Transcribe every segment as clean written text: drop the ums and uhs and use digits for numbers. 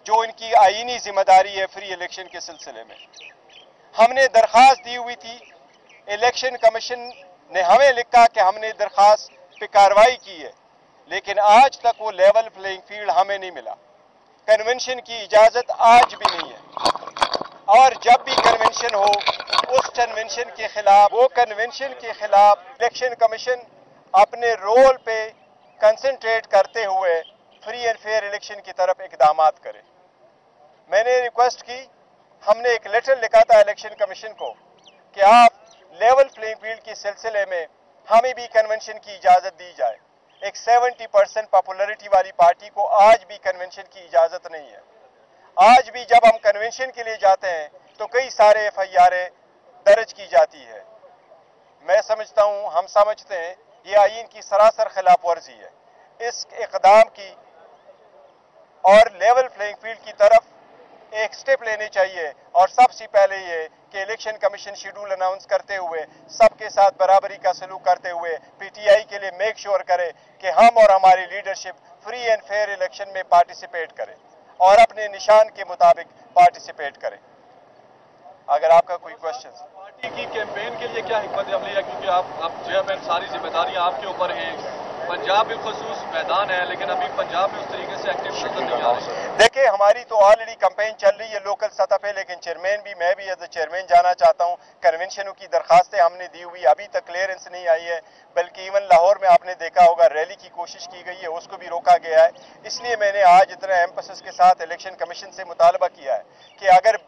जो इनकी आईनी जिम्मेदारी है फ्री इलेक्शन के सिलसिले में। हमने दरख्वास्त दी हुई थी, इलेक्शन कमीशन ने हमें लिखा कि हमने दरख्वास्त पे कार्रवाई की है, लेकिन आज तक वो लेवल प्लेइंग फील्ड हमें नहीं मिला। कन्वेंशन की इजाज़त आज भी नहीं है, और जब भी कन्वेंशन हो उस कन्वेंशन के खिलाफ, वो कन्वेंशन के खिलाफ इलेक्शन कमीशन अपने रोल पे कंसंट्रेट करते हुए फ्री एंड फेयर इलेक्शन की तरफ इकदामात करे। मैंने रिक्वेस्ट की, हमने एक लेटर लिखा था इलेक्शन कमीशन को कि आप लेवल प्लेइंग फील्ड के सिलसिले में हमें भी कन्वेंशन की इजाज़त दी जाए। एक 70% पॉपुलरिटी वाली पार्टी को आज भी कन्वेंशन की इजाज़त नहीं है। आज भी जब हम कन्वेंशन के लिए जाते हैं तो कई सारे FIR दर्ज की जाती है। मैं समझता हूँ, हम समझते हैं ये आईन की सरासर खिलाफ वर्जी है। इस इक़दाम की और लेवल प्लेइंग फील्ड की तरफ एक स्टेप लेने चाहिए, और सबसे पहले ये कि इलेक्शन कमीशन शेड्यूल अनाउंस करते हुए सबके साथ बराबरी का सलूक करते हुए PTI के लिए मेक श्योर करे कि हम और हमारी leadership free and fair election में पार्टिसिपेट करें और अपने निशान के मुताबिक पार्टिसिपेट करें। अगर आपका कोई क्वेश्चन। पार्टी की कैंपेन के लिए क्या हिकमत अमली है, क्योंकि आप चेयरमैन, सारी जिम्मेदारियां आपके ऊपर हैं। पंजाब बिलखसूस मैदान है, लेकिन अभी पंजाब में उस तरीके से एक्टिव नजर नहीं आ रही है। देखिए, हमारी तो ऑलरेडी कैंपेन चल रही है लोकल सतह पे, लेकिन चेयरमैन भी, मैं भी एज ए चेयरमैन जाना चाहता हूँ। कन्वेंशनों की दरखास्तें हमने दी हुई, अभी तक क्लियरेंस नहीं आई है, बल्कि इवन लाहौर में आपने देखा होगा रैली की कोशिश की गई है, उसको भी रोका गया है। इसलिए मैंने आज इतना एम्फेसिस के साथ इलेक्शन कमीशन से मुतालबा किया है कि अगर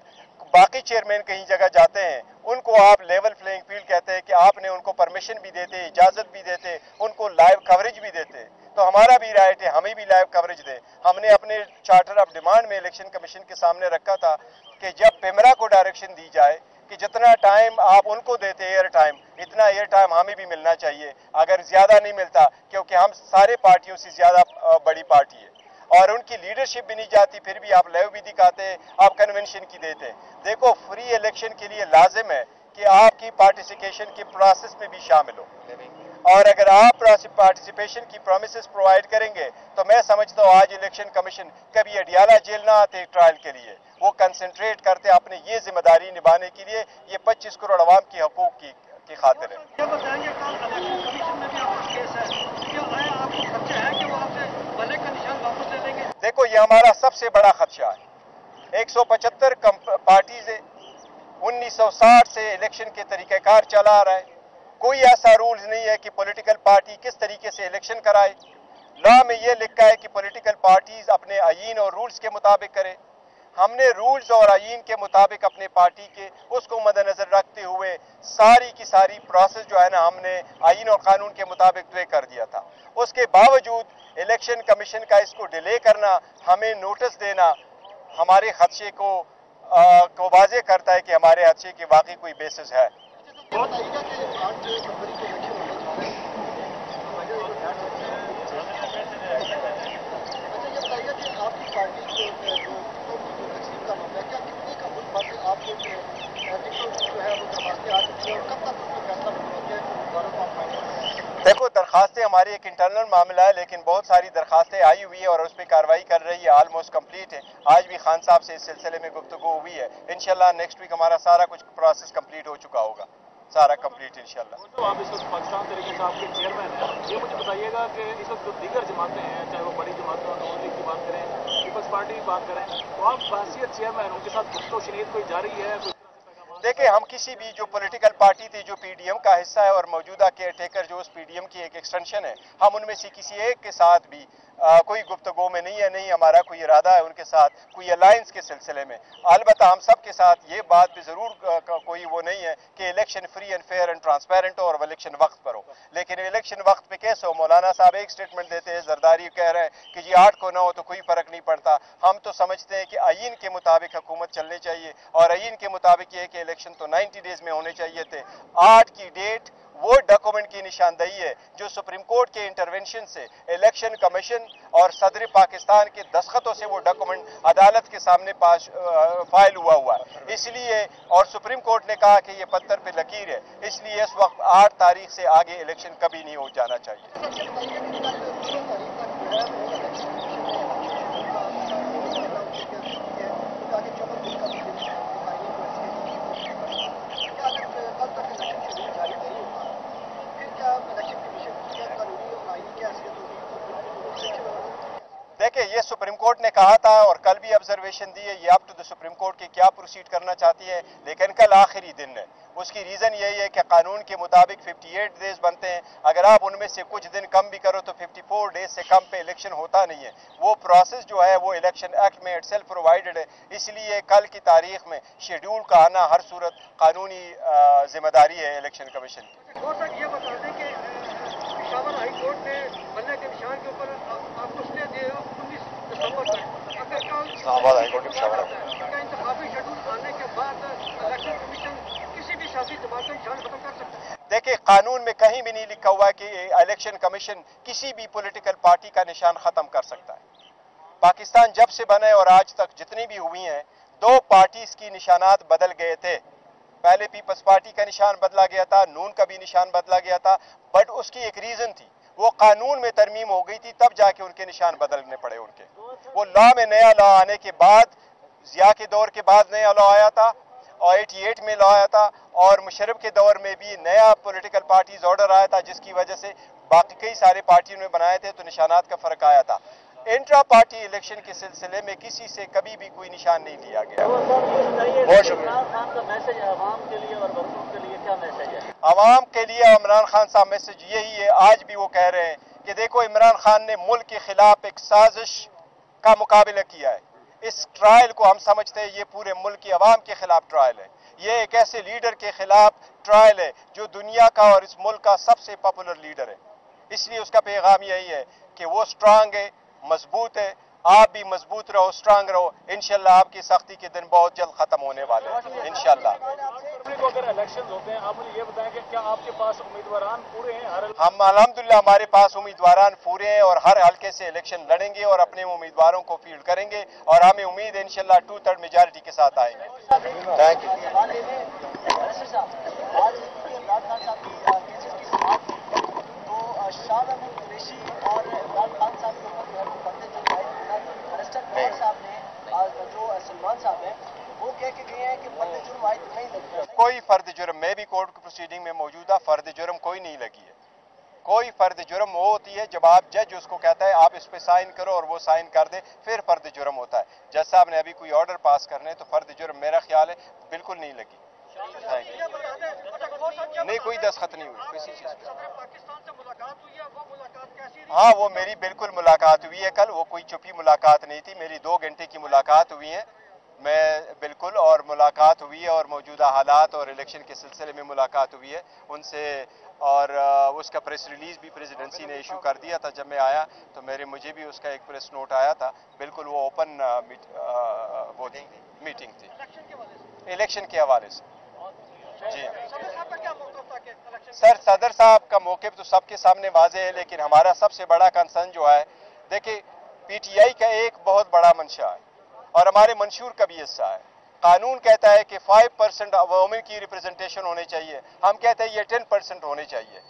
बाकी चेयरमैन कहीं जगह जाते हैं, उनको आप लेवल प्लेइंग फील्ड कहते हैं कि आपने उनको परमिशन भी देते, इजाज़त भी देते, उनको लाइव कवरेज भी देते, तो हमारा भी राइट है हमें भी लाइव कवरेज दे। हमने अपने चार्टर ऑफ डिमांड में इलेक्शन कमीशन के सामने रखा था कि जब पिमरा को डायरेक्शन दी जाए कि जितना टाइम आप उनको देते एयर टाइम, इतना एयर टाइम हमें भी मिलना चाहिए। अगर ज़्यादा नहीं मिलता, क्योंकि हम सारे पार्टियों से ज़्यादा बड़ी पार्टी है और उनकी लीडरशिप भी नहीं जाती, फिर भी आप लाइव भी दिखाते हैं, आप कन्वेंशन की देते हैं। देखो, फ्री इलेक्शन के लिए लाजिम है कि आपकी पार्टिसिपेशन के प्रोसेस में भी शामिल हो, और अगर आप पार्टिसिपेशन की प्रोमिसेस प्रोवाइड करेंगे तो मैं समझता हूँ आज इलेक्शन कमीशन कभी अडियाला जेल ना आते ट्रायल के लिए, वो कंसंट्रेट करते अपने ये जिम्मेदारी निभाने के लिए, ये 25 करोड़ अवाम की हकूक की खातिर है। ये बताएंगे, कल इलेक्शन कमीशन में भी आपका केस है, क्या आपको खर्चा है कि वो आपसे भले का निशान वापस ले लेंगे? देखो, ये हमारा सबसे बड़ा खदशा है। 175 पार्टीज है, 1960 से इलेक्शन के तरीक़ेकार चला आ रहा है। कोई ऐसा रूल्स नहीं है कि पॉलिटिकल पार्टी किस तरीके से इलेक्शन कराए। लॉ में ये लिखा है कि पॉलिटिकल पार्टीज अपने आईन और रूल्स के मुताबिक करे। हमने रूल्स और आईन के मुताबिक अपने पार्टी के उसको मद्देनजर रखते हुए सारी की सारी प्रोसेस जो है ना, हमने आईन और कानून के मुताबिक तय कर दिया था। उसके बावजूद इलेक्शन कमीशन का इसको डिले करना, हमें नोटिस देना, हमारे खदशे को वाज़ेह करता है कि हमारे खदशे की वाकई कोई बेसिस है। देखो, दरखास्तें हमारी एक इंटरनल मामला है, लेकिन बहुत सारी दरखास्तें आई हुई है और उस पर कार्रवाई कर रही है, ऑलमोस्ट कंप्लीट है। आज भी खान साहब से इस सिलसिले में गुफ्तगू हुई है। इंशाल्लाह नेक्स्ट वीक हमारा सारा कुछ प्रोसेस कंप्लीट हो चुका होगा, सारा कंप्लीट इंशाल्लाह। तो आप इस वक्त पाकिस्तान तरीके से आपके चेयरमैन हैं, ये मुझे बताइएगा कि इस वक्त जो दीगर जमातें हैं, चाहे वो बड़ी जमातें नवाज लीग की बात करें, पीपल्स पार्टी की बात करें, तो आप बहसीयत चेयरमैन उनके साथ गुफ्तगू-ओ-शनीयत कोई जारी है? देखिए, हम किसी भी जो पॉलिटिकल पार्टी थी जो PDM का हिस्सा है और मौजूदा केयर टेकर जो उस PDM की एक एक्सटेंशन है, हम उनमें से किसी एक के साथ भी कोई गुफ्तगू में नहीं है, नहीं हमारा कोई इरादा है उनके साथ कोई अलायंस के सिलसिले में। अलबत्ता हम सब के साथ ये बात भी ज़रूर कोई वो नहीं है कि election free and fair and transparent हो और इलेक्शन वक्त पर हो, लेकिन इलेक्शन वक्त पे कैसे हो? मौलाना साहब एक स्टेटमेंट देते हैं, जरदारी कह रहे हैं कि जी 8 को 9 हो तो कोई फ़र्क नहीं पड़ता। हम तो समझते हैं कि आईन के मुताबिक हुकूमत चलनी चाहिए, और आईन के मुताबिक ये कि इलेक्शन तो 90 डेज में होने चाहिए थे। 8 की डेट वो डॉक्यूमेंट की निशानदेही है जो सुप्रीम कोर्ट के इंटरवेंशन से इलेक्शन कमीशन और सदर पाकिस्तान के दस्तखतों से वो डॉक्यूमेंट अदालत के सामने फाइल हुआ है। इसलिए, और सुप्रीम कोर्ट ने कहा कि ये पत्थर पे लकीर है, इसलिए इस वक्त 8 तारीख से आगे इलेक्शन कभी नहीं हो जाना चाहिए। कहा था और कल भी ऑब्जर्वेशन दी है, ये up to the supreme court के क्या प्रोसीड करना चाहती है, लेकिन कल आखिरी दिन है। उसकी रीज़न यही है कि कानून के मुताबिक 58 डेज बनते हैं, अगर आप उनमें से कुछ दिन कम भी करो तो 54 डेज से कम पे इलेक्शन होता नहीं है। वो प्रोसेस जो है वो इलेक्शन एक्ट में इटसेल्फ प्रोवाइडेड है, इसलिए कल की तारीख में शेड्यूल का आना हर सूरत कानूनी जिम्मेदारी है इलेक्शन कमीशन की। और सर ये बता दें कि पेशावर हाई कोर्ट ने बल्ले के निशान के ऊपर आपको स्टे दिए 19 दिसंबर तक। अगर कल इस्लामाबाद हाई कोर्ट के पेशावर का इंतखाबी शेड्यूल आने के बाद इलेक्शन कमीशन किसी भी सियासी जमात का निशान खत्म कर सकता है। देखिए, कानून में कहीं भी नहीं लिखा हुआ कि इलेक्शन कमीशन किसी भी पॉलिटिकल पार्टी का निशान खत्म कर सकता है। पाकिस्तान जब से बने और आज तक जितनी भी हुई हैं, 2 पार्टीज की निशानात बदल गए थे। पहले पीपल्स पार्टी का निशान बदला गया था, नून का भी निशान बदला गया था, बट उसकी एक रीजन थी, वो कानून में तरमीम हो गई थी, तब जाके उनके निशान बदलने पड़े उनके। वो लॉ में नया लॉ आने के बाद, जिया के दौर के बाद नया लॉ आया था और 88 में लॉ आया था, और मुशर्रफ के दौर में भी नया पॉलिटिकल पार्टीज ऑर्डर आया था, जिसकी वजह से बाकी कई सारे पार्टियों ने बनाए थे तो निशानात का फर्क आया था। इंट्रा पार्टी इलेक्शन के सिलसिले में किसी से कभी भी कोई निशान नहीं लिया गया। बहुत शुक्रिया। खान का मैसेज आवाम के लिए और वर्करों के लिए क्या मैसेज है? आवाम के लिए इमरान खान साहब मैसेज यही है, आज भी वो कह रहे हैं कि देखो, इमरान खान ने मुल्क के खिलाफ एक साजिश का मुकाबला किया है। इस ट्रायल को हम समझते हैं ये पूरे मुल्क की आवाम के खिलाफ ट्रायल है, ये एक ऐसे लीडर के खिलाफ ट्रायल है जो दुनिया का और इस मुल्क का सबसे पॉपुलर लीडर है। इसलिए उसका पैगाम यही है कि वो स्ट्रांग है, मजबूत है, आप भी मजबूत रहो, स्ट्रांग रहो। इंशाल्लाह आपकी सख्ती के दिन बहुत जल्द खत्म होने वाले हैं इंशाल्लाह। को अगर इलेक्शन होते हैं, आप मुझे ये बताएं कि क्या आपके पास उम्मीदवारान पूरे हैं? हम अल्हम्दुलिल्लाह हमारे पास उम्मीदवारान पूरे हैं और हर हल्के से इलेक्शन लड़ेंगे और अपने उम्मीदवारों को फील्ड करेंगे और हमें उम्मीद है इंशाल्लाह 2/3 मेजॉरिटी के साथ आएंगे। Thank you. कोई फर्द जुर्म, मैं भी कोर्ट की प्रोसीडिंग में मौजूदा, फर्द जुर्म कोई नहीं लगी है। कोई फर्द जुर्म वो होती है जब आप जज उसको कहता है आप इस पे साइन करो और वो साइन कर दे, फिर फर्द जुर्म होता है। जज साहब ने अभी कोई ऑर्डर पास करने, तो फर्द जुर्म मेरा ख्याल है बिल्कुल नहीं लगी। नहीं, कोई दस्तखत नहीं हुई किसी चीज पे। पाकिस्तान से मुलाकात हुई है, वो मुलाकात कैसी रही? हाँ, वो मेरी बिल्कुल मुलाकात हुई है कल, वो कोई छुपी मुलाकात नहीं थी, मेरी 2 घंटे की मुलाकात हुई है मैं बिल्कुल, और मुलाकात हुई है और मौजूदा हालात और इलेक्शन के सिलसिले में मुलाकात हुई है उनसे, और उसका प्रेस रिलीज भी प्रेसिडेंसी ने इशू कर दिया था जब मैं आया, तो मुझे भी उसका एक प्रेस नोट आया था। बिल्कुल वो ओपन वो थी, मीटिंग थी इलेक्शन के हवाले से। जी सर, सदर साहब का मौक़िफ़ तो सबके सामने वाज़ेह है, लेकिन हमारा सबसे बड़ा कंसर्न जो है, देखिए PTI का एक बहुत बड़ा मंशा है और हमारे मंशूर का भी हिस्सा है। कानून कहता है कि 5% अवामी की रिप्रेजेंटेशन होनी चाहिए, हम कहते हैं ये 10% होनी चाहिए।